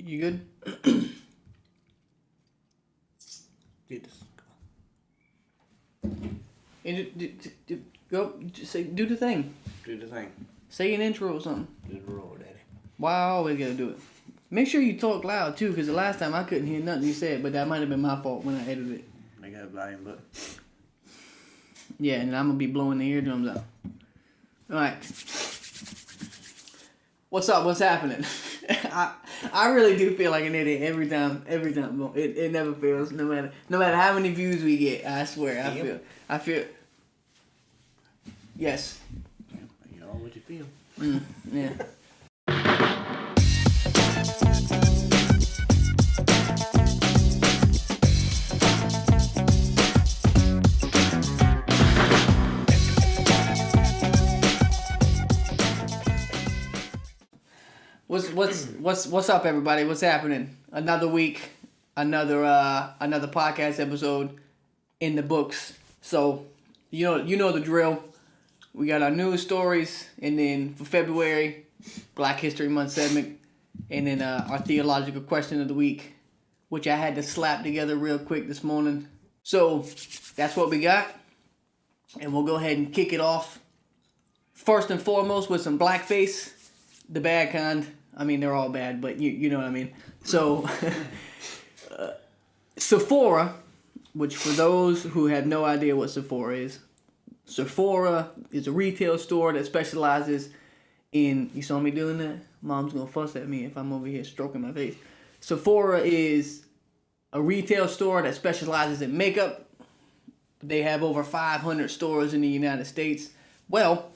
You good? Get this. And go. Just say, do the thing. Do the thing. Say an intro or something. Do the roll, daddy. Why I always gotta do it? Make sure you talk loud too, because the last time I couldn't hear nothing you said, but that might have been my fault when I edited it. I got a volume button. Yeah, and I'm gonna be blowing the eardrums out. All right. What's up? What's happening? I really do feel like an idiot every time. It never fails. No matter how many views we get. I swear. I feel. Yes. You know what you feel. Yeah. What's up, everybody? What's happening? Another week, another podcast episode in the books. So you know the drill. We got our news stories, and then for February, Black History Month segment, and then our theological question of the week, which I had to slap together real quick this morning. So that's what we got, and we'll go ahead and kick it off. First and foremost with some BlackFace, the bad kind. I mean, they're all bad, but you know what I mean. So, Sephora, which for those who have no idea what Sephora is a retail store that specializes in, you saw me doing that? Mom's gonna fuss at me if I'm over here stroking my face. Sephora is a retail store that specializes in makeup. They have over 500 stores in the United States. Well,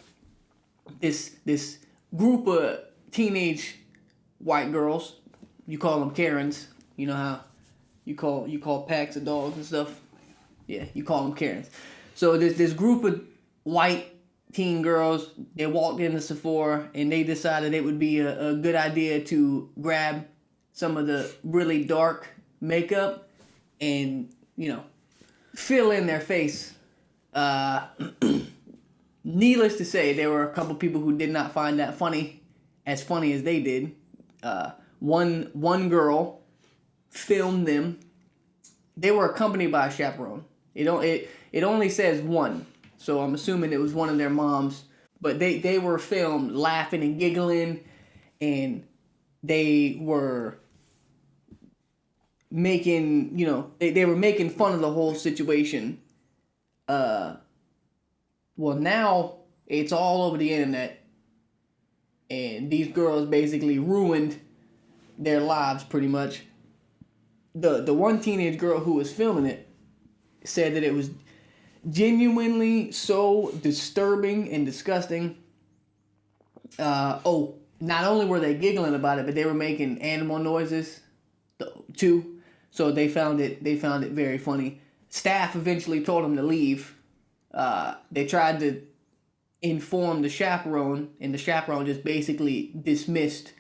this group of teenage white girls, you call them Karens. You know how you call packs of dogs and stuff. Yeah, you call them Karens. So this group of white teen girls, they walked into Sephora and they decided it would be a good idea to grab some of the really dark makeup and fill in their face. Needless to say, there were a couple people who did not find that funny as they did. One girl filmed them. They were accompanied by a chaperone. It only says one, so I'm assuming it was one of their moms. But they were filmed laughing and giggling, and they were making they were making fun of the whole situation. Well, now it's all over the internet, and these girls basically ruined their lives pretty much. The one teenage girl who was filming it said that it was genuinely so disturbing and disgusting. Not only were they giggling about it, but they were making animal noises too. So they found it very funny. Staff eventually told them to leave. They tried to inform the chaperone, and the chaperone just basically dismissed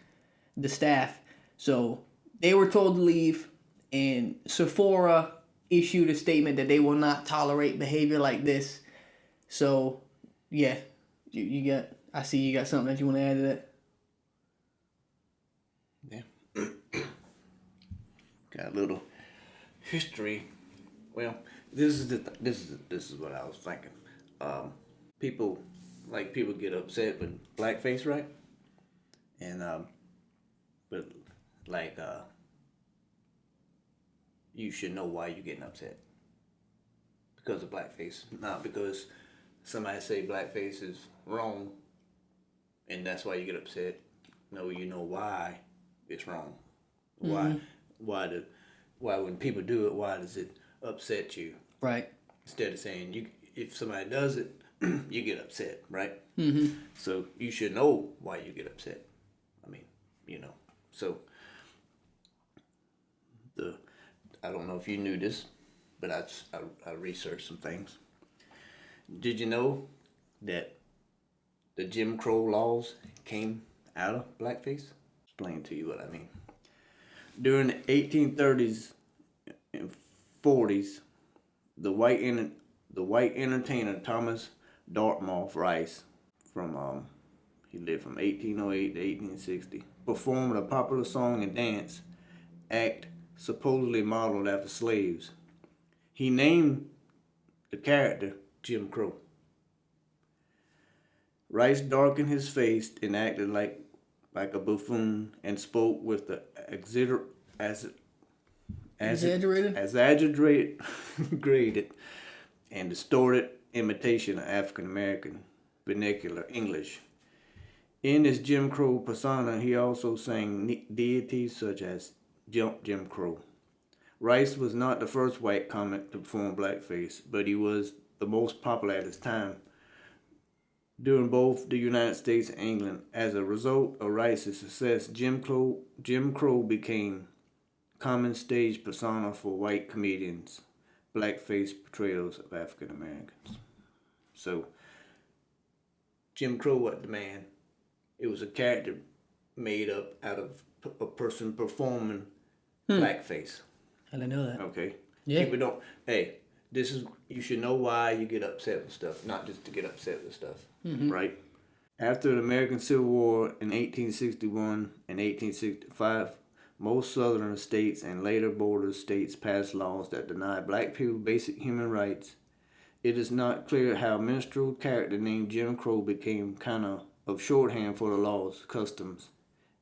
the staff. So they were told to leave, and Sephora issued a statement that they will not tolerate behavior like this. So, yeah, I see you got something that you want to add to that. Yeah. Got a little history. Well, this is what I was thinking. People get upset with blackface, right? And but you should know why you're getting upset because of blackface, not because somebody say blackface is wrong, and that's why you get upset. No, you know why it's wrong. Mm-hmm. Why when people do it, why does it upset you? Right. Instead of saying if somebody does it, you get upset, right? Mm-hmm. So you should know why you get upset. I mean, So I don't know if you knew this, but I researched some things. Did you know that the Jim Crow laws came out of blackface? Explain to you what I mean. During the 1830s and 40s, the white entertainer Thomas Dartmouth Rice, he lived from 1808 to 1860, performed a popular song and dance act supposedly modeled after slaves. He named the character Jim Crow. Rice darkened his face and acted like a buffoon and spoke with the exaggerated and distorted imitation of African American vernacular English. In his Jim Crow persona, he also sang deities such as Jim Crow. Rice was not the first white comic to perform blackface, but he was the most popular at his time during both the United States and England. As a result of Rice's success, Jim Crow became common stage persona for white comedians, blackface portrayals of African Americans. So, Jim Crow wasn't the man. It was a character made up out of a person performing blackface. I didn't know that. Okay. Yeah. People don't. Hey, you should know why you get upset with stuff, not just to get upset with stuff, right? After the American Civil War in 1861 and 1865, most southern states and later border states passed laws that denied black people basic human rights. It is not clear how a minstrel character named Jim Crow became kind of shorthand for the laws, customs,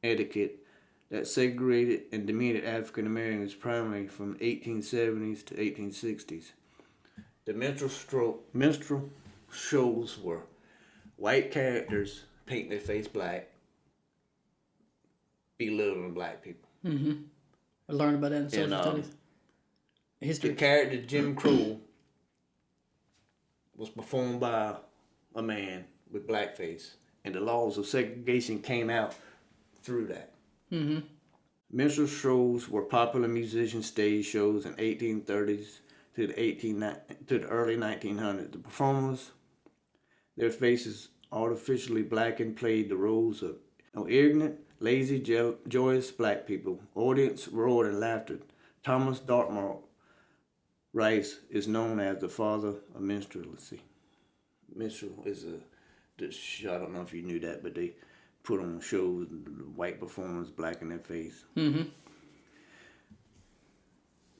etiquette that segregated and demeaned African Americans primarily from 1870s to 1860s. The minstrel shows were white characters paint their face black, belittling black people. I learned about that in social studies. History. The character Jim Crow was performed by a man with blackface, and the laws of segregation came out through that. Minstrel shows were popular musician stage shows in 1830s to the early 1900s. The performers, their faces artificially blackened, played the roles of ignorant, lazy, joyous black people. Audience roared and laughed. Thomas Dartmouth Rice is known as the father of minstrelsy. Minstrel is I don't know if you knew that, but they put on shows, white performers blacken their face.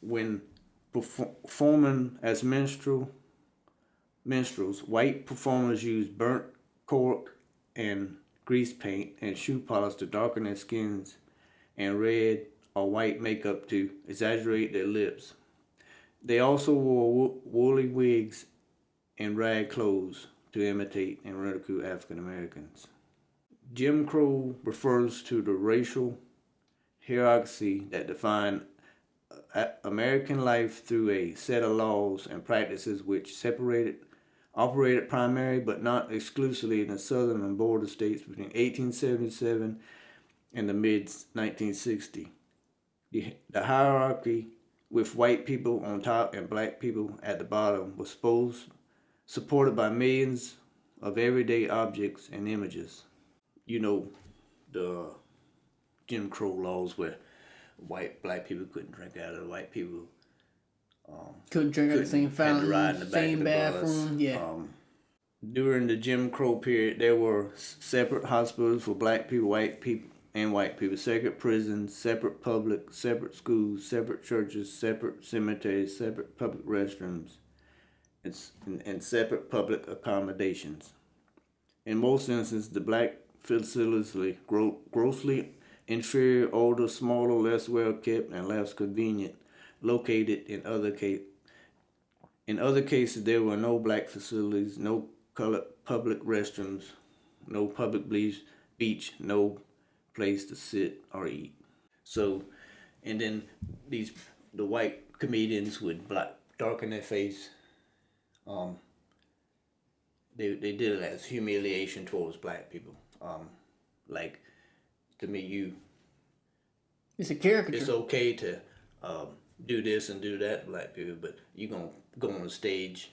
When performing as minstrels, white performers used burnt cork and grease paint and shoe polish to darken their skins, and red or white makeup to exaggerate their lips. They also wore woolly wigs and rag clothes to imitate and ridicule African Americans. Jim Crow refers to the racial hierarchy that defined American life through a set of laws and practices which operated primarily but not exclusively in the southern and border states between 1877 and the mid-1960s. The hierarchy, with white people on top and black people at the bottom, was supported by millions of everyday objects and images. You know, the Jim Crow laws where black people couldn't drink out of the white people. Couldn't drink at the same fountain, same bathroom. During the Jim Crow period, there were separate hospitals for black people, white people, separate prisons, separate schools, separate churches, separate cemeteries, separate public restrooms, and separate public accommodations. In most instances, the black facilities were grossly inferior, older, smaller, less well kept, and less convenient, located in other cases. In other cases, there were no black facilities, no colored public restrooms, no public beach, no place to sit or eat. So, and then the white comedians would darken their face. They did it as humiliation towards black people. Like, to me, it's a caricature. It's okay to do this and do that to black people, but you gonna go on the stage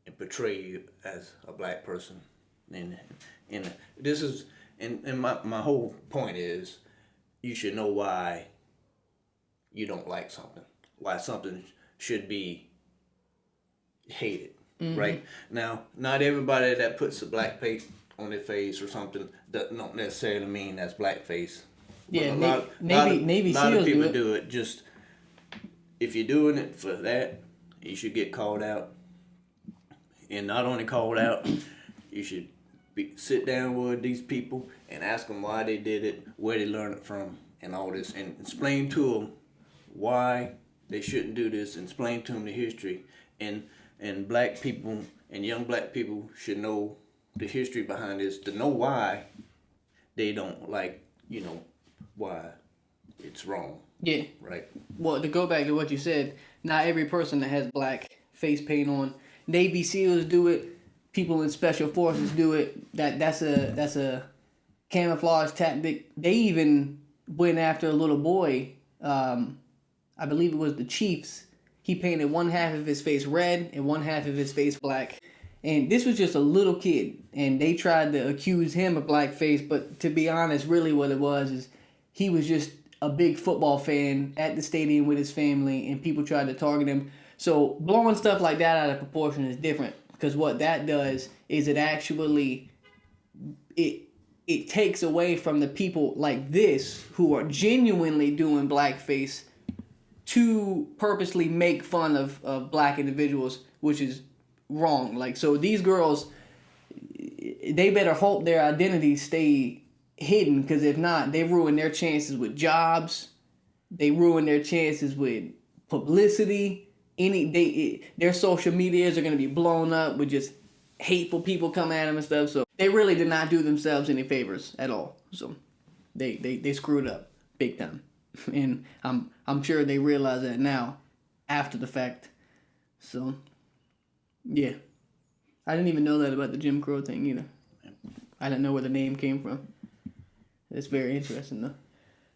and portray you as a black person. And this is my whole point is you should know why you don't like something, why something should be hated. Right? Now, not everybody that puts a black paint on their face or something don't necessarily mean that's blackface. Yeah, But Navy a lot of SEALs people do it. do it. Just if you're doing it for that, you should get called out. And not only called out, you should sit down with these people and ask them why they did it, where they learned it from, and all this, and explain to them why they shouldn't do this, and explain to them the history. And black people and young black people should know the history behind this to know why they don't like, why it's wrong. Yeah. Right. Well, to go back to what you said, not every person that has black face paint on. Navy SEALs do it. People in special forces do it. That's a camouflage tactic. They even went after a little boy. I believe it was the Chiefs. He painted one half of his face red and one half of his face black. And this was just a little kid, and they tried to accuse him of blackface. But to be honest, really what it was is he was just a big football fan at the stadium with his family, and people tried to target him. So blowing stuff like that out of proportion is different, because what that does is it actually it takes away from the people like this who are genuinely doing blackface to purposely make fun of black individuals, which is wrong. Like, so these girls, they better hope their identities stay hidden, because if not, they ruin their chances with jobs. They ruin their chances with publicity. Their social medias are going to be blown up with just hateful people coming at them and stuff. So they really did not do themselves any favors at all. So they screwed up big time, and I'm sure they realize that now, after the fact. So yeah, I didn't even know that about the Jim Crow thing either. I didn't know where the name came from. It's very interesting though.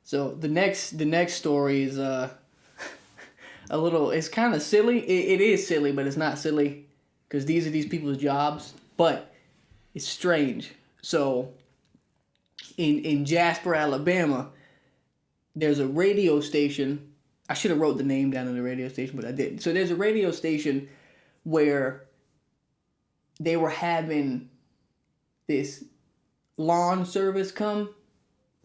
So the next story is a little. It's kind of silly. It is silly, but it's not silly, because these are these people's jobs. But it's strange. So in Jasper, Alabama, there's a radio station. I should have wrote the name down on the radio station, but I didn't. So there's a radio station where they were having this lawn service come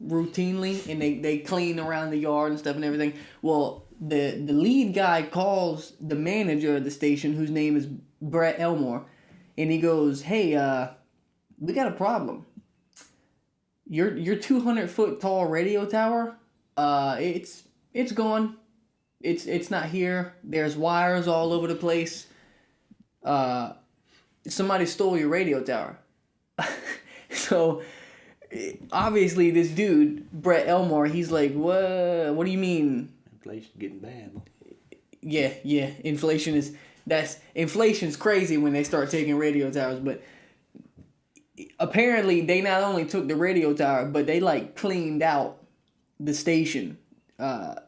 routinely, and they clean around the yard and stuff and everything. Well, the lead guy calls the manager of the station, whose name is Brett Elmore, and he goes, "Hey, we got a problem. Your 200-foot tall radio tower, it's gone. It's not here. There's wires all over the place. Somebody stole your radio tower." So obviously this dude, Brett Elmore, he's like, what do you mean? Inflation getting bad. Yeah. Inflation's crazy when they start taking radio towers, but apparently they not only took the radio tower, but they like cleaned out the station. And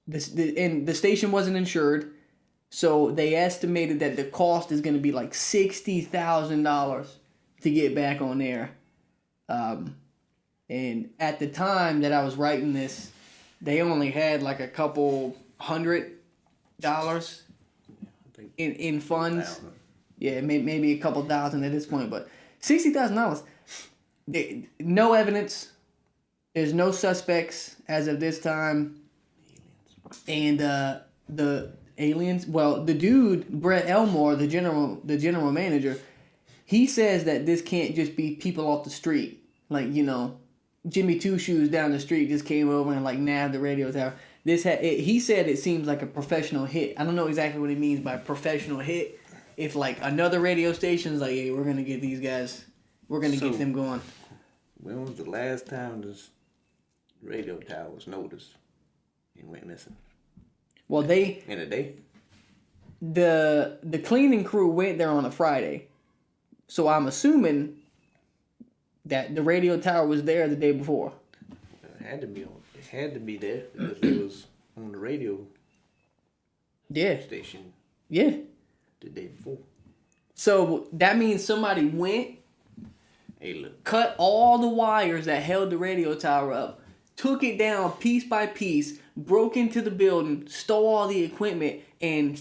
the station wasn't insured, so they estimated that the cost is going to be like $60,000 to get back on air. And at the time that I was writing this, they only had like a couple $100 in funds. Yeah, maybe a couple thousand at this point, but $60,000. No evidence. There's no suspects as of this time. And the aliens. Well, the dude Brett Elmore, the general manager, he says that this can't just be people off the street. Like, Jimmy Two Shoes down the street just came over and like nabbed the radio tower. He said it seems like a professional hit. I don't know exactly what he means by professional hit. If like another radio station's like, hey, we're gonna get these guys, we're gonna get them going. When was the last time this radio tower was noticed and went missing? Well, in a day. The cleaning crew went there on a Friday, so I'm assuming that the radio tower was there the day before. It had to be there because it was on the radio. Yeah. Station. Yeah. The day before. So that means somebody went, cut all the wires that held the radio tower up, took it down piece by piece, broke into the building, stole all the equipment, and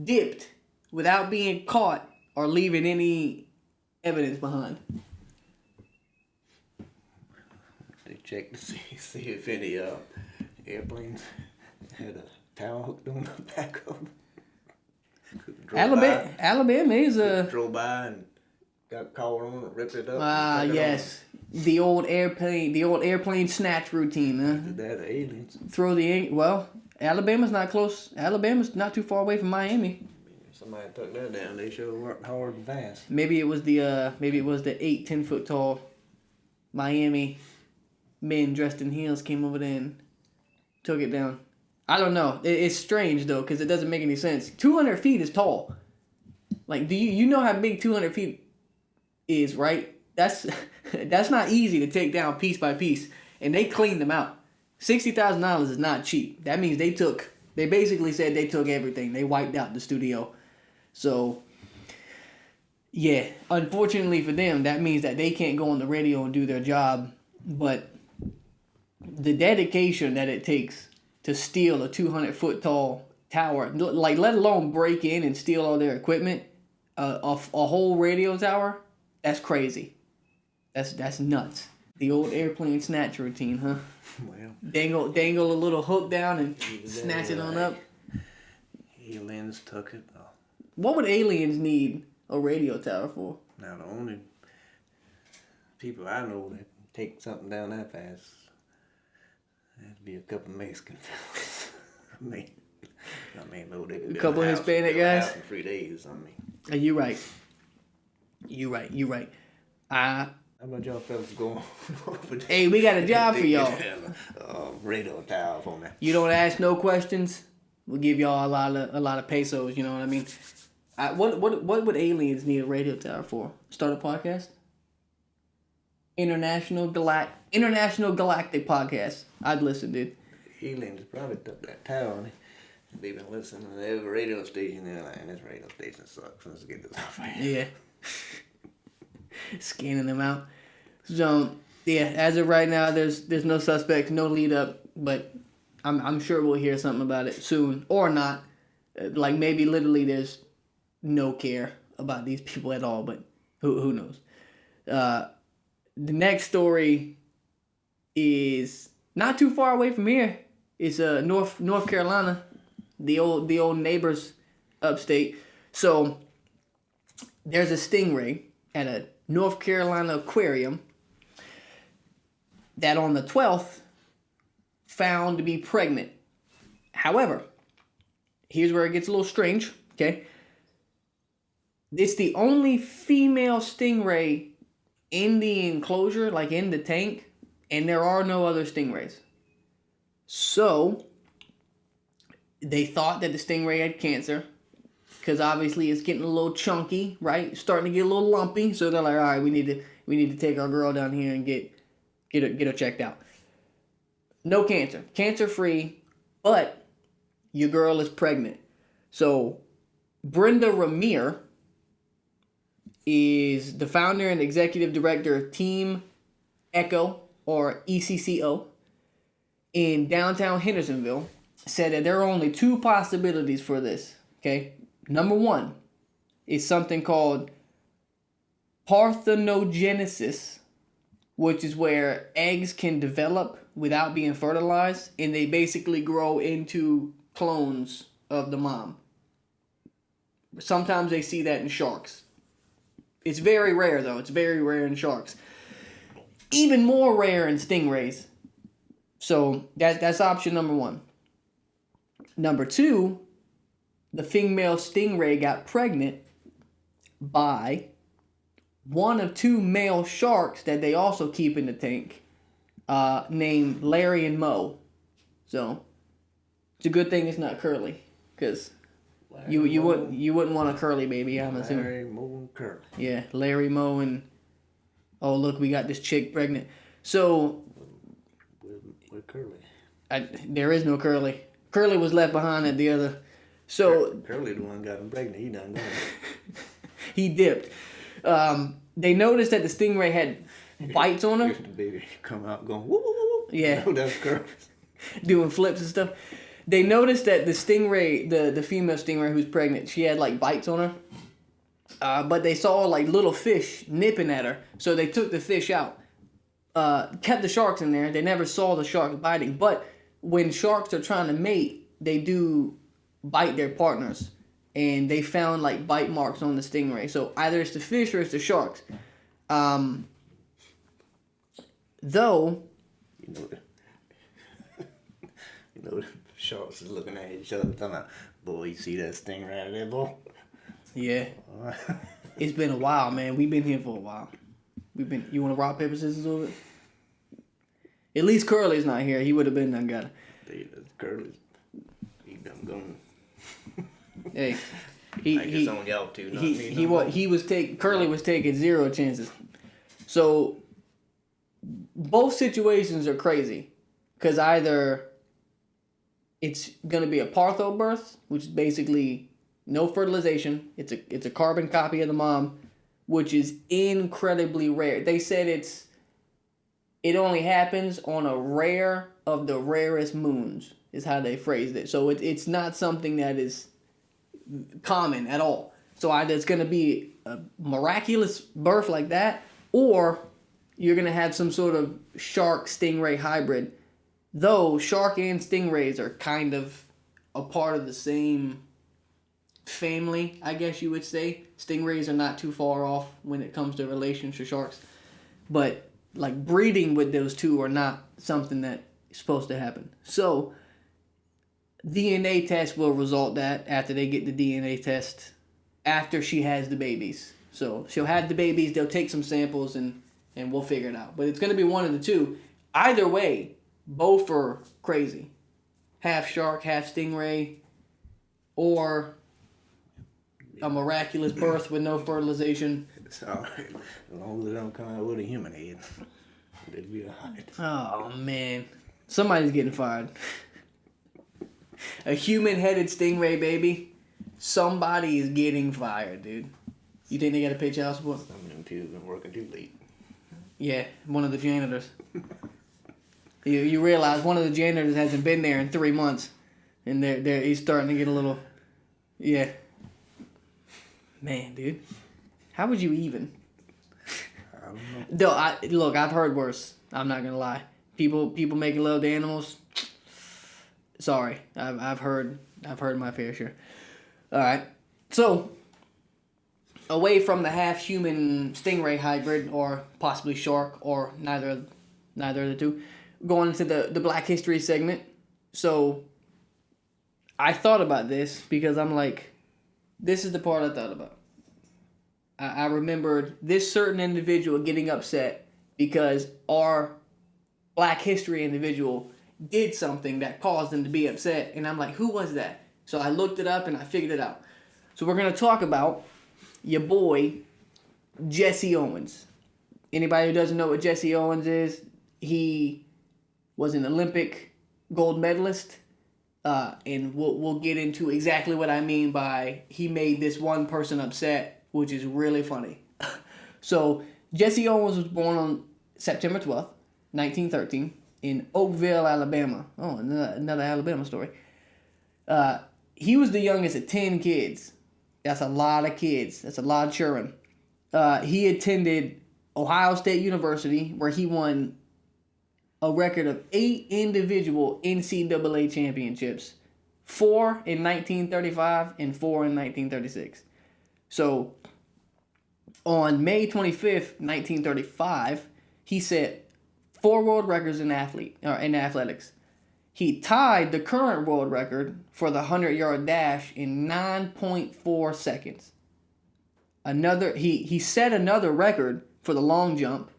dipped without being caught or leaving any evidence behind. check to see if any airplanes had a tower hooked on the back of them. Alabama is drove by and got caught on it, ripped it up. Yes, the old airplane snatch routine, huh? They're the aliens. Throw the Alabama's not close. Alabama's not too far away from Miami. Somebody took that down. They sure worked hard and fast. Maybe it was the 8-10 foot tall Miami men dressed in heels came over there and took it down. I don't know. It's strange though because it doesn't make any sense. 200 feet is tall. Like, do you know how big 200 feet is, right? That's not easy to take down piece by piece, and they cleaned them out. $60,000 is not cheap. That means they basically said they took everything. They wiped out the studio. So, yeah, unfortunately for them, that means that they can't go on the radio and do their job. But the dedication that it takes to steal a 200-foot tall tower, like let alone break in and steal all their equipment, a whole radio tower, that's crazy. That's nuts. The old airplane snatch routine, huh? Well, dangle a little hook down and snatch it on up. Aliens took it. What would aliens need a radio tower for? Now the only people I know that take something down that fast, that'd be a couple Mexican fellas. I mean, no, they could a couple Hispanic guys. In 3 days. I mean, you right. You right. How about y'all fellas going over there? Hey, we got a job for y'all. Radio tower for me. You don't ask no questions. We'll give y'all a lot of pesos. You know what I mean? What would aliens need a radio tower for? Start a podcast? International Galactic Podcast. I'd listen, dude. Aliens probably took that tower and they've been listening to every radio station. They're like, this radio station sucks. Let's get this off here. Yeah. Scanning them out. So yeah, as of right now, there's no suspects, no lead up, but I'm sure we'll hear something about it soon or not. Like maybe literally there's no care about these people at all, but who knows? The next story is not too far away from here. It's North Carolina, the old neighbors upstate. So there's a stingray at a North Carolina aquarium that on the 12th found to be pregnant. However, here's where it gets a little strange, okay? It's the only female stingray in the enclosure, like in the tank, and there are no other stingrays. So, they thought that the stingray had cancer, because obviously it's getting a little chunky, right? Starting to get a little lumpy, so they're like, all right, we need to take our girl down here and get her checked out. No cancer. Cancer-free, but your girl is pregnant. So, Brenda Ramir is the founder and executive director of Team Echo, or ECCO, in downtown Hendersonville, said that there are only two possibilities for this, okay? Number one is something called parthenogenesis, which is where eggs can develop without being fertilized, and they basically grow into clones of the mom. Sometimes they see that in sharks. It's very rare, though. It's very rare in sharks. Even more rare in stingrays. So that's option number one. Number two, the female stingray got pregnant by one of two male sharks that they also keep in the tank, named Larry and Moe. So it's a good thing it's not curly, because you wouldn't want a curly baby, I'm assuming. Larry, Moe, and Curly. Yeah, Larry, Moe, and oh look, we got this chick pregnant. So with Curly. There is no Curly. Curly was left behind at the other. So Curly the one got him pregnant. He done gone. He dipped. They noticed that the stingray had bites on her. The baby come out going woo woo woo. Yeah. No, that's Curly. Doing flips and stuff. They noticed that the stingray, the female stingray who's pregnant, she had like bites on her. But they saw like little fish nipping at her, so they took the fish out. kept the sharks in there. They never saw the sharks biting. But when sharks are trying to mate, they do bite their partners. And they found like bite marks on the stingray. So either it's the fish or it's the sharks. Though, You know, the sharks is looking at each other, talking about, boy, you see that stingray out there, boy? yeah, it's been a while, man. We've been here for a while. You want to rock, paper, scissors over it? At least Curly's not here. He would have been done got it. Curly's, he done gone. Hey, It's on y'all too. Curly was taking 0 chances. So both situations are crazy, because either it's gonna be a partho birth, which is basically no fertilization. It's a carbon copy of the mom, which is incredibly rare. They said it only happens on a rare of the rarest moons, is how they phrased it. So it's not something that is common at all. So either it's going to be a miraculous birth like that, or you're going to have some sort of shark stingray hybrid. Though shark and stingrays are kind of a part of the same family, I guess you would say. Stingrays are not too far off when it comes to relations to sharks. But like breeding with those two are not something that is supposed to happen. So DNA test will result that after they get the DNA test, after she has the babies. So she'll have the babies, they'll take some samples, and we'll figure it out. But it's going to be one of the two. Either way, both are crazy. Half shark, half stingray, or a miraculous birth with no fertilization. It's all right. As long as they don't come out with a human head, they'll be all right. Oh, man. Somebody's getting fired. A human-headed stingray, baby. Somebody is getting fired, dude. You think they got to pay child support? Some of them people been working too late. Yeah, one of the janitors. You realize one of the janitors hasn't been there in 3 months, and he's starting to get a little, yeah. Man, dude, how would you even? I don't know. Look, I've heard worse. I'm not gonna lie. People making love to animals. Sorry, I've heard my fair share. All right, so away from the half human stingray hybrid, or possibly shark, or neither of the two, going into the Black History segment. So I thought about this because I'm like, this is the part I thought about. I remembered this certain individual getting upset because our Black History individual did something that caused them to be upset. And I'm like, who was that? So I looked it up and I figured it out. So we're going to talk about your boy, Jesse Owens. Anybody who doesn't know what Jesse Owens is, he was an Olympic gold medalist. And we'll get into exactly what I mean by he made this one person upset, which is really funny. So Jesse Owens was born on September 12th, 1913, in Oakville, Alabama. Oh, another Alabama story. He was the youngest of 10 kids. That's a lot of kids. That's a lot of children. He attended Ohio State University, where he won a record of 8 individual NCAA championships. 4 in 1935 and 4 in 1936. So, on May 25th, 1935, he set 4 world records in athletics. He tied the current world record for the 100-yard dash in 9.4 seconds. He set another record for the long jump,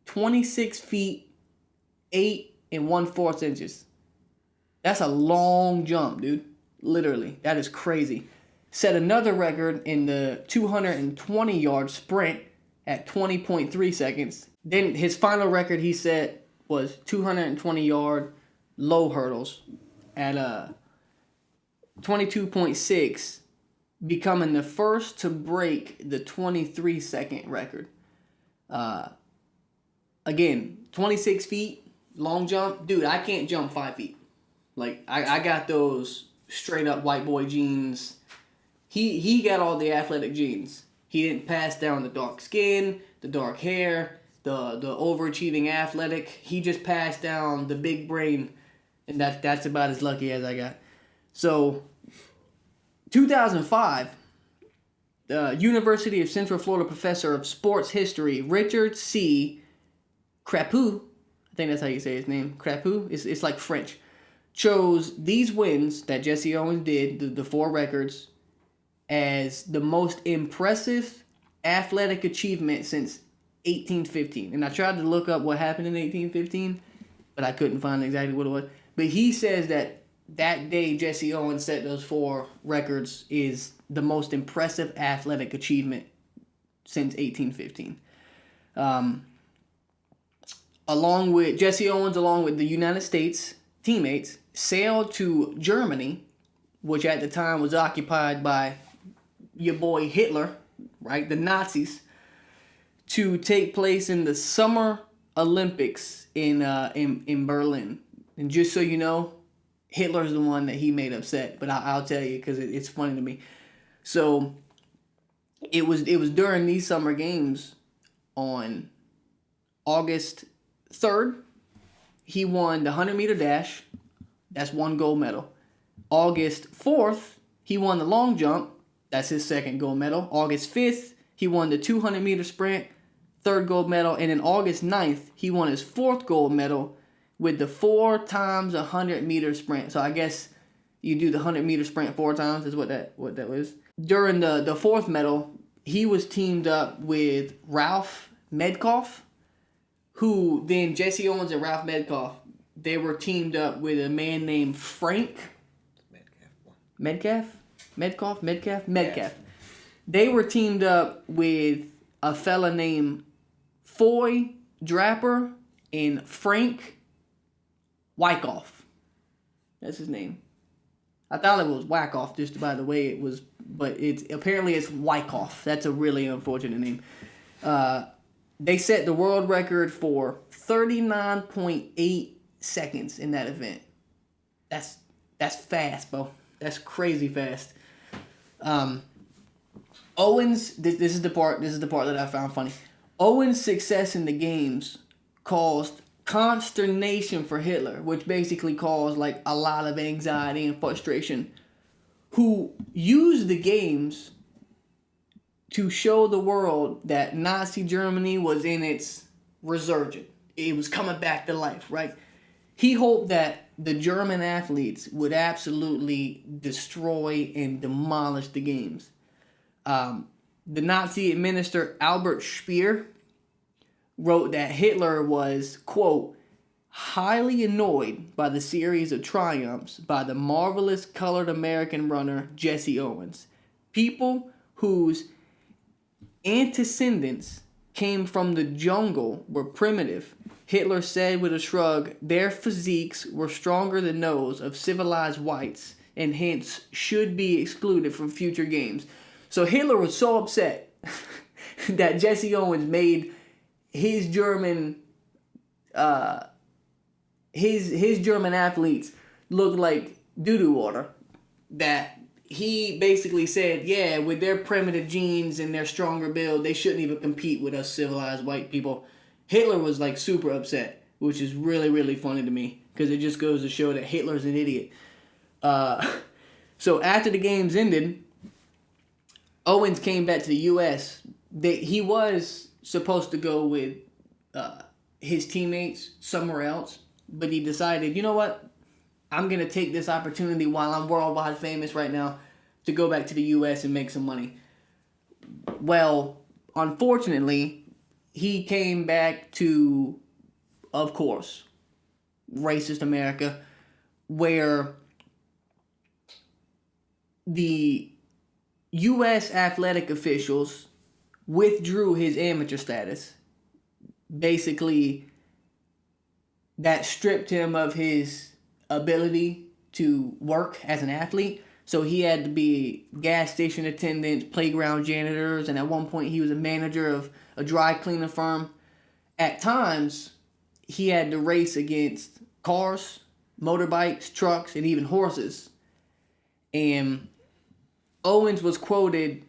26 feet, 8 1/4 inches. That's a long jump, dude. Literally. That is crazy. Set another record in the 220-yard sprint at 20.3 seconds. Then his final record he set was 220-yard low hurdles at 22.6, becoming the first to break the 23-second record. Again, 26 feet, long jump. Dude, I can't jump 5 feet. Like, I got those straight up white boy genes. He got all the athletic genes. He didn't pass down the dark skin, the dark hair, the overachieving athletic. He just passed down the big brain, and that's about as lucky as I got. So, 2005, the University of Central Florida professor of sports history Richard C. Crapu, I think that's how you say his name, Crapu, it's like French, chose these wins that Jesse Owens did, the 4 records, as the most impressive athletic achievement since 1815. And I tried to look up what happened in 1815, but I couldn't find exactly what it was. But he says that day Jesse Owens set those 4 records is the most impressive athletic achievement since 1815. Along with Jesse Owens, along with the United States teammates, sailed to Germany, which at the time was occupied by your boy Hitler, right, the Nazis, to take place in the Summer Olympics in Berlin. And just so you know, Hitler's the one that he made upset, but I'll tell you because it's funny to me. So it was during these summer games on August 3rd, he won the 100-meter dash. That's 1 gold medal. August 4th, he won the long jump. That's his 2nd gold medal. August 5th, he won the 200-meter sprint, 3rd gold medal. And then August 9th, he won his 4th gold medal with the 4 times 100-meter sprint. So I guess you do the 100-meter sprint 4 times is what that was. During the 4th medal, he was teamed up with Ralph Medkoff, who then Jesse Owens and Ralph Medkoff, they were teamed up with a man named Frank Metcalf. They were teamed up with a fella named Foy Draper and Frank Wyckoff. That's his name. I thought it was Wyckoff just by the way it was, but it's Wyckoff. That's a really unfortunate name. They set the world record for 39.8 seconds in that event. That's fast, bro. That's crazy fast. Owens, this is the part that I found funny. Owens' success in the games caused consternation for Hitler, which basically caused like a lot of anxiety and frustration, who used the games to show the world that Nazi Germany was in its resurgence. It was coming back to life, right? He hoped that the German athletes would absolutely destroy and demolish the games. The Nazi administrator Albert Speer wrote that Hitler was, quote, highly annoyed by the series of triumphs by the marvelous colored American runner Jesse Owens. People whose antecedents came from the jungle were primitive. Hitler said with a shrug, their physiques were stronger than those of civilized whites and hence should be excluded from future games. So Hitler was so upset that Jesse Owens made his German his German athletes look like doo-doo water, that he basically said, yeah, with their primitive genes and their stronger build, they shouldn't even compete with us civilized white people. Hitler was like super upset, which is really, really funny to me because it just goes to show that Hitler's an idiot. So after the games ended, Owens came back to the U.S. He was supposed to go with his teammates somewhere else, but he decided, you know what? I'm going to take this opportunity while I'm worldwide famous right now to go back to the U.S. and make some money. Well, unfortunately, he came back to, of course, racist America, where the U.S. athletic officials withdrew his amateur status. Basically, that stripped him of his ability to work as an athlete. So he had to be gas station attendants, playground janitors, and at one point he was a manager of a dry cleaning firm. At times, he had to race against cars, motorbikes, trucks, and even horses. And Owens was quoted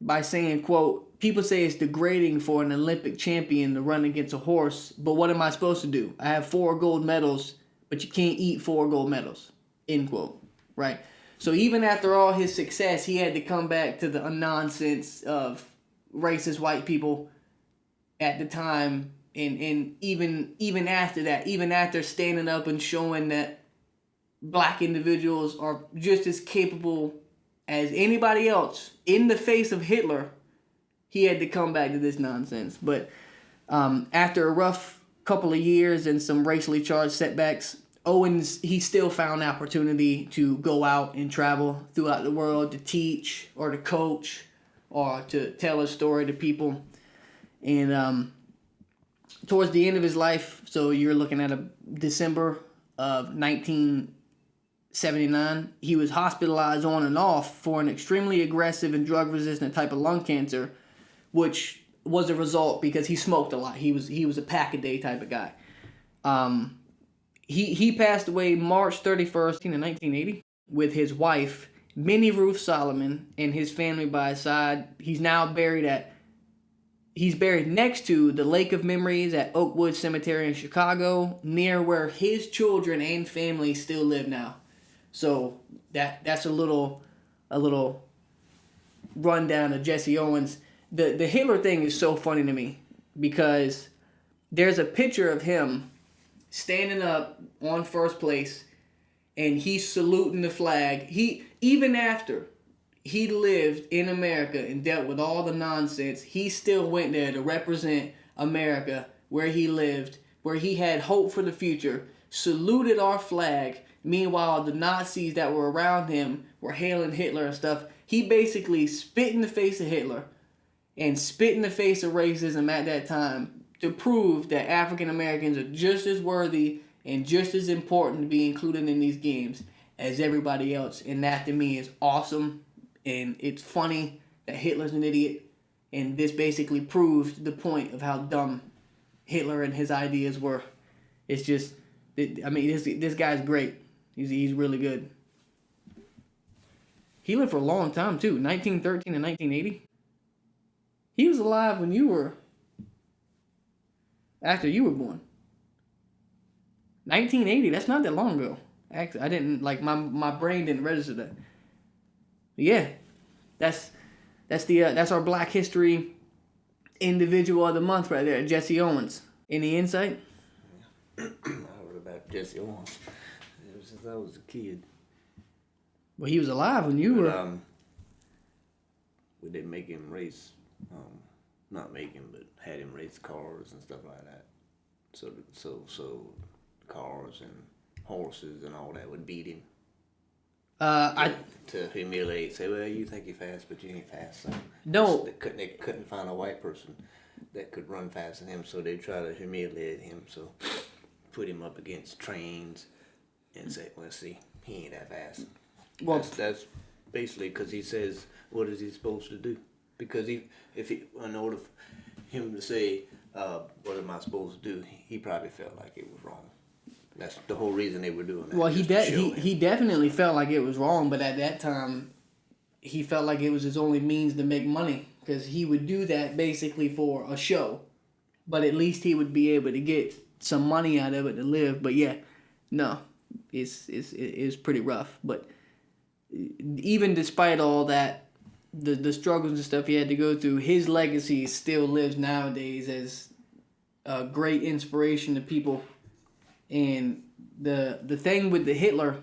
by saying, quote, "People say it's degrading for an Olympic champion to run against a horse, but what am I supposed to do? I have 4 gold medals, but you can't eat 4 gold medals," end quote, right? So even after all his success, he had to come back to the nonsense of racist white people at the time, and even after that, even after standing up and showing that black individuals are just as capable as anybody else in the face of Hitler, he had to come back to this nonsense. But after a rough couple of years and some racially charged setbacks, Owens, he still found opportunity to go out and travel throughout the world to teach or to coach or to tell a story to people. And towards the end of his life, so you're looking at a December of 1979, he was hospitalized on and off for an extremely aggressive and drug-resistant type of lung cancer, which was a result because he smoked a lot. He was a pack-a-day type of guy. He passed away March 31st, 1980, with his wife, Minnie Ruth Solomon, and his family by his side. He's buried next to the Lake of Memories at Oakwood Cemetery in Chicago, near where his children and family still live now. So that's a little rundown of Jesse Owens. The Hitler thing is so funny to me because there's a picture of him standing up on first place and he's saluting the flag. Even after he lived in America and dealt with all the nonsense, he still went there to represent America where he lived, where he had hope for the future, saluted our flag. Meanwhile, the Nazis that were around him were hailing Hitler and stuff. He basically spit in the face of Hitler and spit in the face of racism at that time to prove that African Americans are just as worthy and just as important to be included in these games as everybody else. And that to me is awesome. And it's funny that Hitler's an idiot. And this basically proves the point of how dumb Hitler and his ideas were. It's just, I mean, this guy's great. He's really good. He lived for a long time too, 1913 to 1980. He was alive when you were, after you were born. 1980, that's not that long ago. Actually, I didn't, like, my brain didn't register that. But yeah, that's our Black History individual of the month right there, Jesse Owens. Any insight? I heard about Jesse Owens ever since I was a kid. Well, he was alive when you were. We didn't make him race, not make him, but had him race cars and stuff like that. So cars and horses and all that would beat him. To humiliate, say, well, you think you're fast, but you ain't fast. So no, they couldn't find a white person that could run faster than him, so they try to humiliate him. So put him up against trains and say, well, see, he ain't that fast. Well, that's basically because he says, what is he supposed to do? Because in order for him to say, what am I supposed to do? He probably felt like it was wrong. That's the whole reason they were doing that. Well, he definitely felt like it was wrong, but at that time, he felt like it was his only means to make money because he would do that basically for a show, but at least he would be able to get some money out of it to live. But yeah, no, it's pretty rough. But even despite all that, the struggles and stuff he had to go through, his legacy still lives nowadays as a great inspiration to people. And the thing with the Hitler,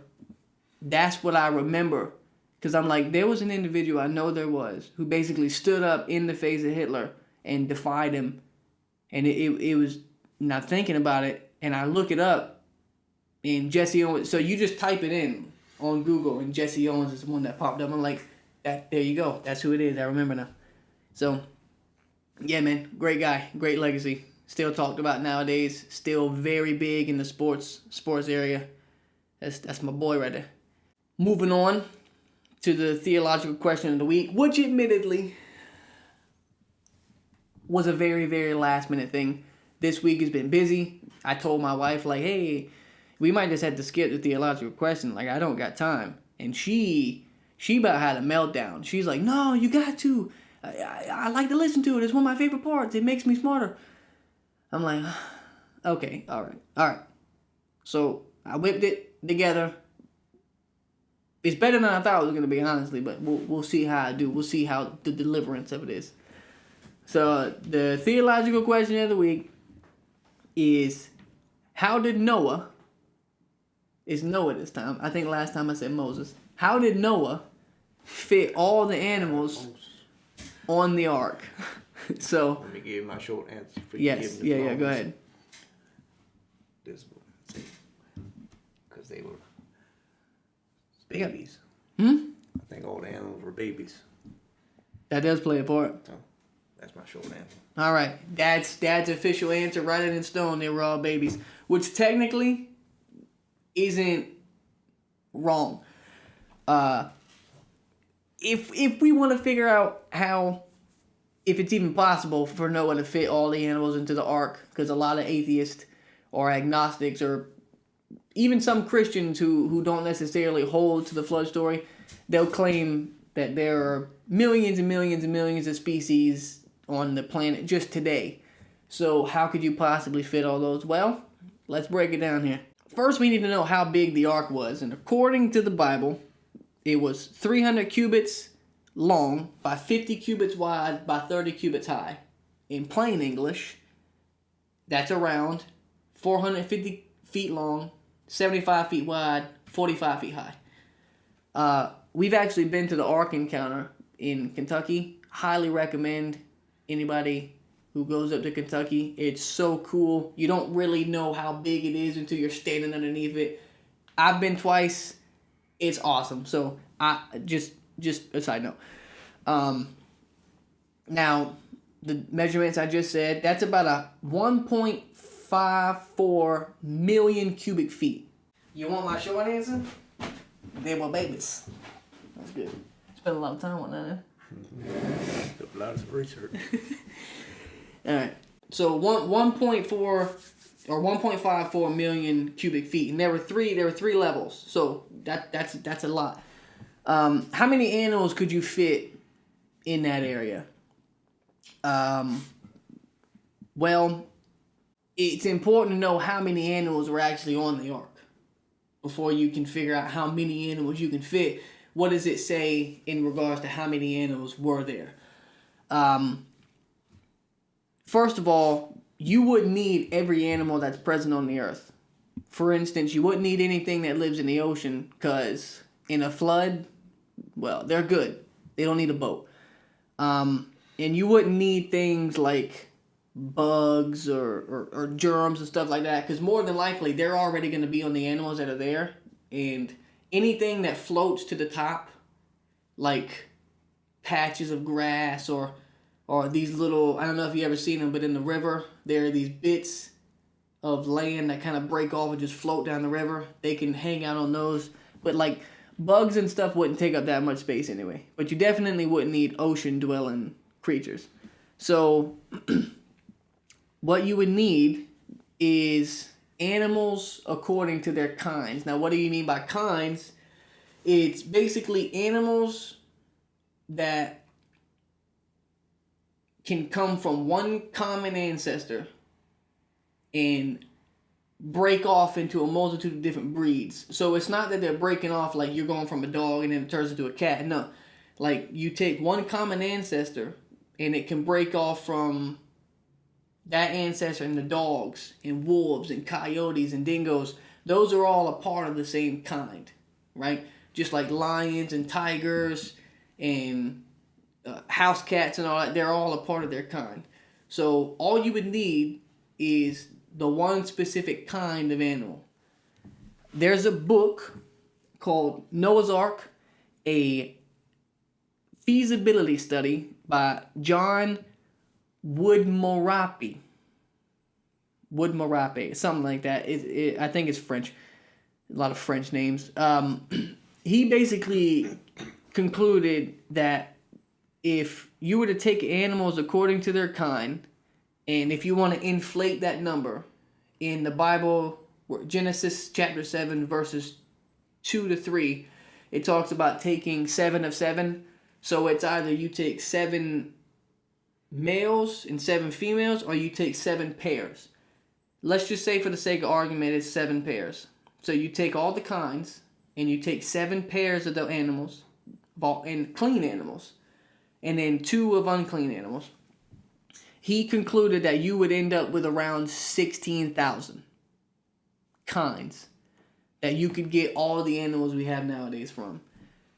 that's what I remember. Because I'm like, there was an individual, I know there was, who basically stood up in the face of Hitler and defied him. And it was, not thinking about it, and I look it up, and Jesse Owens, so you just type it in on Google, and Jesse Owens is the one that popped up. I'm like, there you go. That's who it is. I remember now. So, yeah, man, great guy, great legacy. Still talked about nowadays. Still very big in the sports area. That's my boy right there. Moving on to the theological question of the week, which admittedly was a very, very last minute thing. This week has been busy. I told my wife, like, hey, we might just have to skip the theological question. Like, I don't got time. And she about had a meltdown. She's like, no, you got to. I like to listen to it. It's one of my favorite parts. It makes me smarter. I'm like, okay, all right. So I whipped it together. It's better than I thought it was gonna be, honestly. But we'll see how I do. We'll see how the deliverance of it is. So the theological question of the week is, how did Noah? It's Noah this time. I think last time I said Moses. How did Noah fit all the animals on the ark? So let me give you my short answer. Yes, yeah. Go ahead. This one, because they were babies. I think all the animals were babies. That does play a part. So that's my short answer. All right, Dad's official answer, write it in stone. They were all babies, which technically isn't wrong. If we want to figure out how, if it's even possible for Noah to fit all the animals into the ark, because a lot of atheists or agnostics or even some Christians who don't necessarily hold to the flood story, they'll claim that there are millions and millions and millions of species on the planet just today. So how could you possibly fit all those? Well, let's break it down here. First, we need to know how big the ark was. And according to the Bible, it was 300 cubits long by 50 cubits wide by 30 cubits high. In plain English, that's around 450 feet long, 75 feet wide, 45 feet high. We've actually been to the Ark Encounter in Kentucky. Highly recommend anybody who goes up to Kentucky. It's so cool. You don't really know how big it is until you're standing underneath it. I've been twice. It's awesome. So I just a side note. Now the measurements I just said, that's about a 1.54 million cubic feet. You want my short answer? They were babies. That's good. Spent a lot of time on that, eh? A lot of research. All right. So 1.4 or 1.54 million cubic feet, and there were three levels. So that's a lot. How many animals could you fit in that area? Well, it's important to know how many animals were actually on the ark before you can figure out how many animals you can fit. What does it say in regards to how many animals were there? First of all, you wouldn't need every animal that's present on the earth. For instance, you wouldn't need anything that lives in the ocean, because in a flood, well, they're good. They don't need a boat. And you wouldn't need things like bugs or germs and stuff like that, because more than likely they're already going to be on the animals that are there. And anything that floats to the top, like patches of grass or these little, I don't know if you ever seen them, but in the river, there are these bits of land that kind of break off and just float down the river. They can hang out on those. But like bugs and stuff wouldn't take up that much space anyway. But you definitely wouldn't need ocean-dwelling creatures. So what you would need is animals according to their kinds. Now, what do you mean by kinds? It's basically animals that can come from one common ancestor and break off into a multitude of different breeds. So it's not that they're breaking off like you're going from a dog and then it turns into a cat. No. Like, you take one common ancestor and it can break off from that ancestor into dogs and wolves and coyotes and dingoes. Those are all a part of the same kind, right? Just like lions and tigers and house cats and all that, they're all a part of their kind. So all you would need is the one specific kind of animal. There's a book called Noah's Ark, a feasibility study by John Woodmorappe, something like that. I think it's French. A lot of French names. He basically concluded that if you were to take animals according to their kind, and if you want to inflate that number, in the Bible, Genesis chapter 7, verses 2 to 3, it talks about taking 7 of 7. So it's either you take 7 males and 7 females, or you take 7 pairs. Let's just say, for the sake of argument, it's 7 pairs. So you take all the kinds, and you take 7 pairs of the animals, and clean animals, and then 2 of unclean animals. He concluded that you would end up with around 16,000 kinds that you could get all the animals we have nowadays from.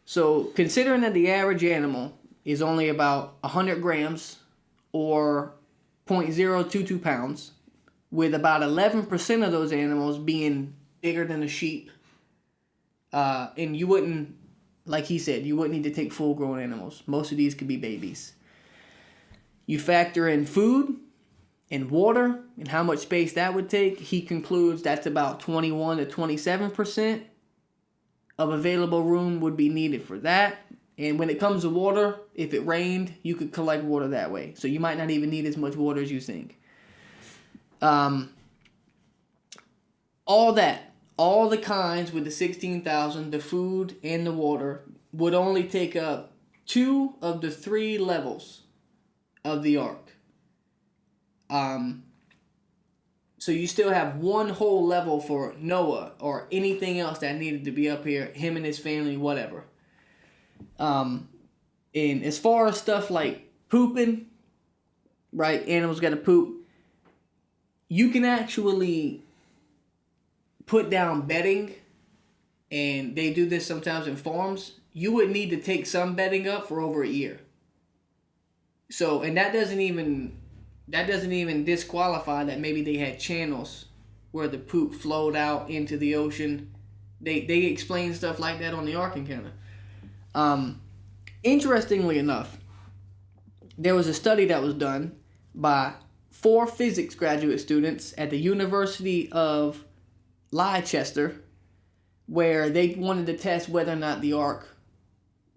So considering that the average animal is only about 100 grams or 0.022 pounds, with about 11% of those animals being bigger than a sheep, and you wouldn't, like he said, you wouldn't need to take full-grown animals. Most of these could be babies. You factor in food and water and how much space that would take. He concludes that's about 21 to 27% of available room would be needed for that. And when it comes to water, if it rained, you could collect water that way. So you might not even need as much water as you think. All the kinds with the 16,000, the food and the water, would only take up 2 of the 3 levels of the ark. So you still have 1 whole level for Noah or anything else that needed to be up here, him and his family, whatever. And as far as stuff like pooping, right, animals got to poop, you can actually put down bedding, and they do this sometimes in farms. You would need to take some bedding up for over a year. So, and that doesn't even disqualify that maybe they had channels where the poop flowed out into the ocean. They explain stuff like that on the Ark Encounter. Interestingly enough, there was a study that was done by 4 physics graduate students at the University of Leicester, where they wanted to test whether or not the Ark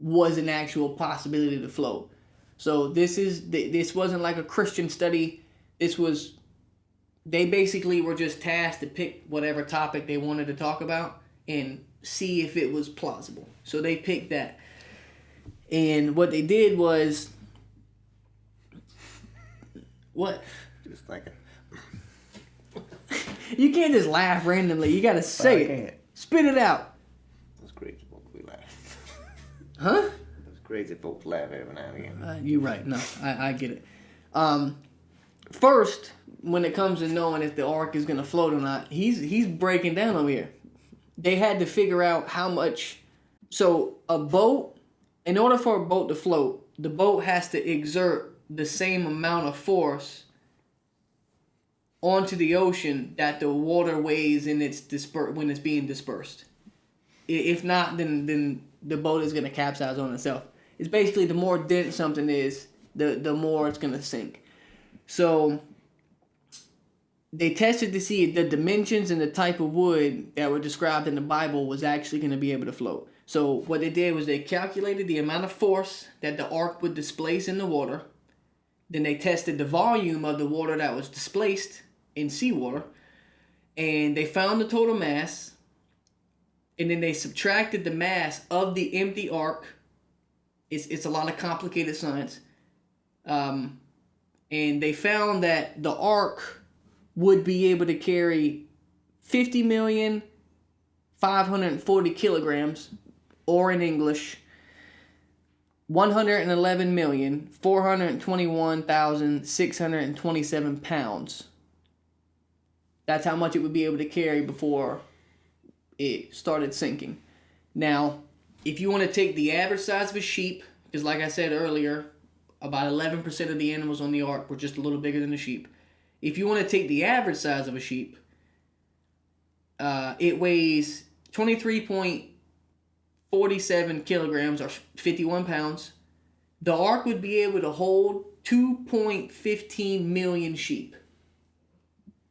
was an actual possibility to float. So this wasn't like a Christian study. They basically were just tasked to pick whatever topic they wanted to talk about and see if it was plausible. So they picked that. And what they did was... What? Just thinking. You can't just laugh randomly. You gotta say it. Spit it out. It's crazy folks we laugh. Huh? It's crazy folks laugh every now and again. You're right. No, I get it. First, when it comes to knowing if the ark is gonna float or not, he's breaking down over here. They had to figure out how much. So a boat, in order for a boat to float, the boat has to exert the same amount of force onto the ocean that the water weighs in when it's being dispersed. If not, then the boat is gonna capsize on itself. It's basically the more dense something is, the more it's gonna sink. So they tested to see if the dimensions and the type of wood that were described in the Bible was actually gonna be able to float. So what they did was they calculated the amount of force that the ark would displace in the water. Then they tested the volume of the water that was displaced in seawater, and they found the total mass, and then they subtracted the mass of the empty ark. It's a lot of complicated science, and they found that the ark would be able to carry 50,540 kilograms, or in English, 111,421,627 pounds. That's how much it would be able to carry before it started sinking. Now, if you want to take the average size of a sheep, because like I said earlier, about 11% of the animals on the ark were just a little bigger than a sheep. If you want to take the average size of a sheep, it weighs 23.47 kilograms, or 51 pounds. The ark would be able to hold 2.15 million sheep.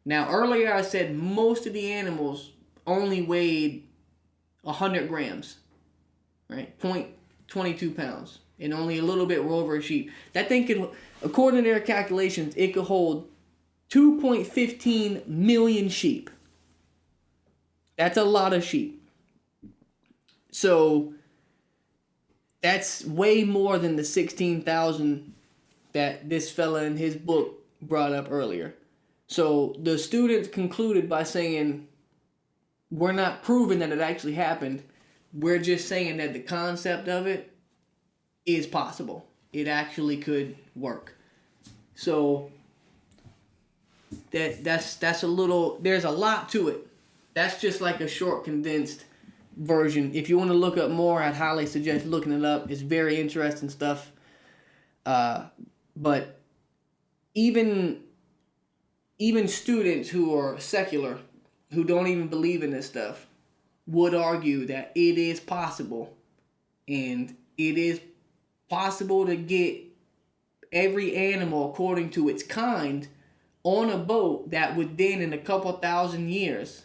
Now, earlier I said most of the animals only weighed 100 grams, right? 0.22 pounds, and only a little bit were over a sheep. That thing could, according to their calculations, it could hold 2.15 million sheep. That's a lot of sheep. So That's way more than the 16,000 that this fella in his book brought up earlier. So the students concluded by saying, we're not proving that it actually happened. We're just saying that the concept of it is possible. It actually could work. So that's a little, there's a lot to it. That's just like a short condensed version. If you want to look up more, I'd highly suggest looking it up. It's very interesting stuff. But even students who are secular, who don't even believe in this stuff, would argue that it is possible, and it is possible to get every animal according to its kind on a boat that would then, in a couple thousand years,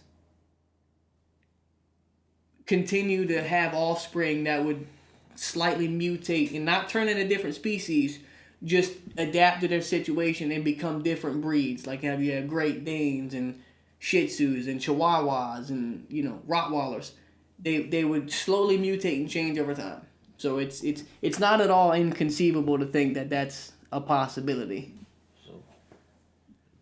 continue to have offspring that would slightly mutate and not turn into different species, just adapt to their situation and become different breeds. Like you have Great Danes and Shih Tzus and Chihuahuas and Rottweilers. They would slowly mutate and change over time. So it's not at all inconceivable to think that that's a possibility. So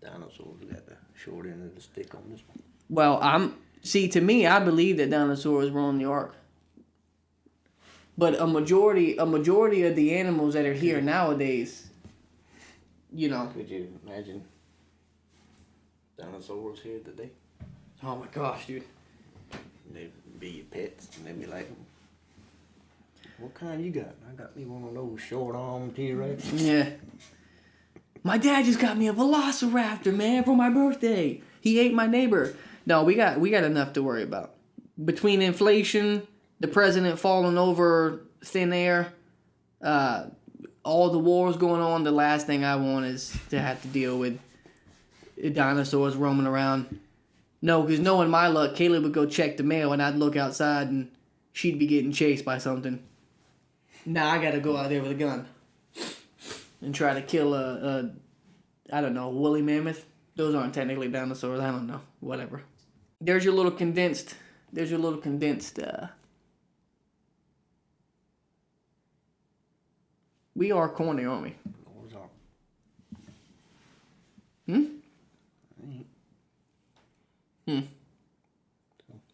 dinosaurs got the short end of the stick on this one. Well, to me, I believe that dinosaurs were on the ark. But a majority of the animals that are here nowadays, Could you imagine dinosaurs here today? Oh my gosh, dude. They'd be your pets, and they'd be like, what kind you got? I got me one of those short-armed T-Rex. Yeah. My dad just got me a velociraptor, man, for my birthday. He ate my neighbor. No, we got enough to worry about. Between inflation, the president falling over thin air, all the wars going on, the last thing I want is to have to deal with dinosaurs roaming around. No, because knowing my luck, Caleb would go check the mail and I'd look outside and she'd be getting chased by something. Now I gotta go out there with a gun and try to kill a woolly mammoth. Those aren't technically dinosaurs. I don't know. Whatever. There's your little condensed. We are corny, aren't we?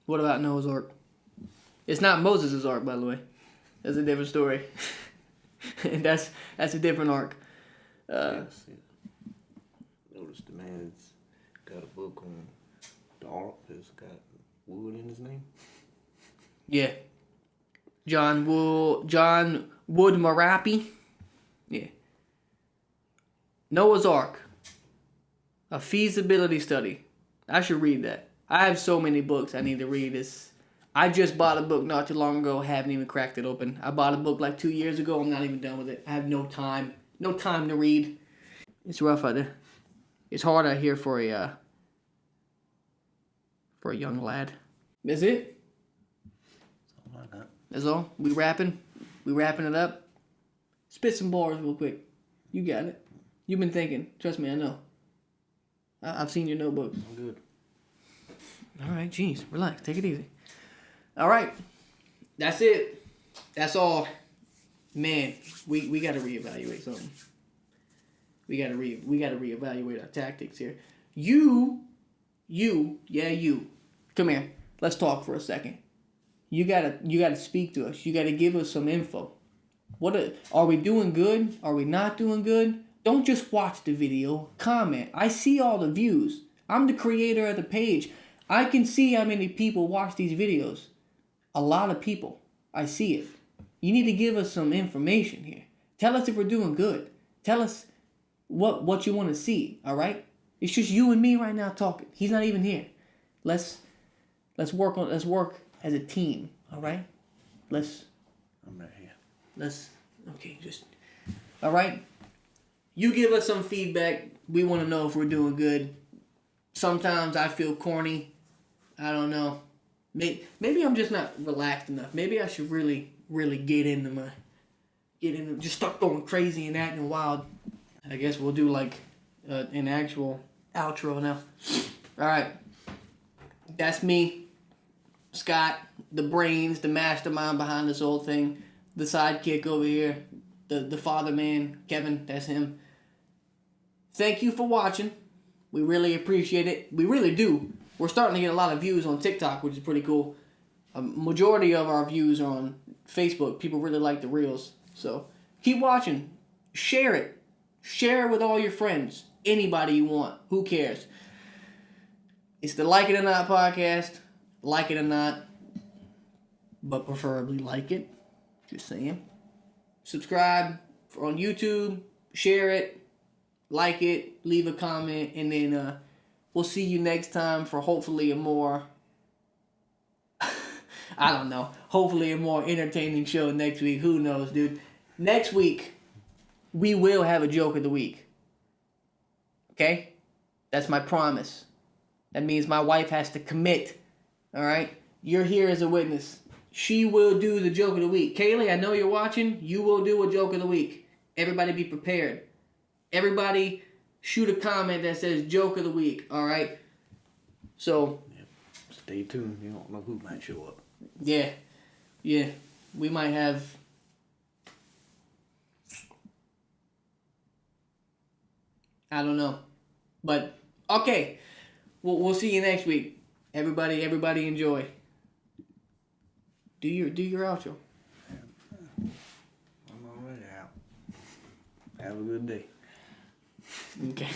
What about Noah's Ark? It's not Moses' Ark, by the way. That's a different story. that's a different ark. Yes. Notice the man's got a book on the ark that's got wood in his name. Yeah. John Wood Marapi. Yeah. Noah's Ark. A feasibility study. I should read that. I have so many books I need to read. I just bought a book not too long ago. Haven't even cracked it open. I bought a book like 2 years ago. I'm not even done with it. I have no time. No time to read. It's rough out there. It's hard out here for a young lad. That's it? Something like that. That's all? We wrapping it up? Spit some bars real quick. You got it. You've been thinking. Trust me, I know. I've seen your notebooks. I'm good. All right, jeez. Relax. Take it easy. All right. That's it. That's all. Man, we got to reevaluate something. We got to reevaluate our tactics here. You. Come here. Let's talk for a second. You gotta speak to us. You gotta give us some info. Are we doing good? Are we not doing good? Don't just watch the video. Comment. I see all the views. I'm the creator of the page. I can see how many people watch these videos. A lot of people. I see it. You need to give us some information here. Tell us if we're doing good. Tell us what you want to see. All right? It's just you and me right now talking. He's not even here. Let's work as a team. All right? I'm right here. All right? You give us some feedback. We want to know if we're doing good. Sometimes I feel corny. I don't know. Maybe I'm just not relaxed enough. Maybe I should really get into just start going crazy and acting wild. I guess we'll do like an actual outro now. All right. That's me, Scott, the brains, the mastermind behind this whole thing. the sidekick over here, the father man, Kevin, that's him. Thank you for watching. We really appreciate it. We really do. We're starting to get a lot of views on TikTok, which is pretty cool. A majority of our views are on Facebook. People really like the reels. So keep watching. Share it. Share it with all your friends. Anybody you want. Who cares? It's the Like It or Not podcast. Like it or not. But preferably like it. Just saying. Subscribe on YouTube. Share it. Like it. Leave a comment. And then we'll see you next time for hopefully a more... I don't know. Hopefully a more entertaining show next week. Who knows, dude? Next week, we will have a joke of the week. Okay? That's my promise. That means my wife has to commit. Alright? You're here as a witness. She will do the joke of the week. Kaylee, I know you're watching. You will do a joke of the week. Everybody be prepared. Everybody shoot a comment that says joke of the week. Alright? So... Stay tuned. You don't know who might show up. Yeah. We might have... I don't know. But, okay. We'll see you next week. Everybody enjoy. Do your outro. I'm already out. Have a good day. Okay.